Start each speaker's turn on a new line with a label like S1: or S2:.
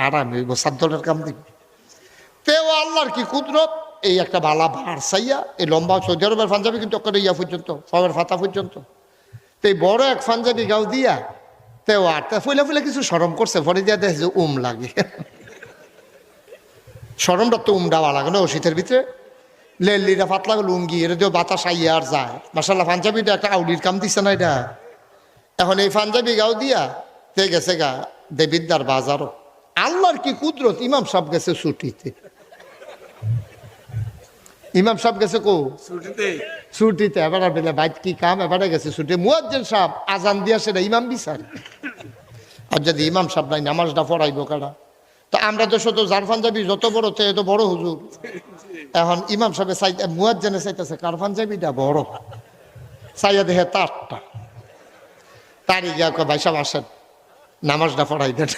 S1: আরাম হইব, সাদ্দলের কাম দিব। তেও আল্লাহর কি কুদরত, এই একটা বালা ভার চাইয়া এই লম্বা সৌদি আরবের পাঞ্জাবি কিন্তু ওখানে ইয়া পর্যন্ত সবের ফাতা পর্যন্ত, তো এই বড় এক পাঞ্জাবি গাও দিয়া তেও আর তা ফুলে ফুলে কিছু সরম করছে, পরে দিয়া দেখে যে লাগে সরমটা তো দেওয়া লাগে না ও শীতের ভিতরে। লেলিরা পাতলা লুঙ্গি এটা দিয়ে বাতাস আইয়া আর যায়, মাসাল্লাহ পাঞ্জাবিটা একটা আউলির কাম দিচ্ছে না এটা। এখন এই পাঞ্জাবি গাও দিয়া তে গেছে গা দেবিদ্যার বাজারও। আল্লাহর কি কুদরত, ইমাম সাহেব গেছে ছুটিতে। ইমাম সাহেব গেছে কো ছুটিতে, এবারে বেলে বাইক কি কাম, এবারে গেছে ছুটি। মুয়াজ্জিন সাহেব আজান দিয়া সেটা ইমাম বিচার, আর যদি ইমাম সাহেব নাই নামাজটা পড়াইব কারা? তো আমরা তো শুধু যার পাঞ্জাবি যত বড় তে এত বড় হুজুর। এখন ইমাম সাহেব চাই মুয়াজ্জিনে চাইতেছে কার পাঞ্জাবিটা বড়, চাইয়া দেখে তারটা, তারই গিয়া ভাই সাহেব আসেন নামাজটা পড়াই দেন।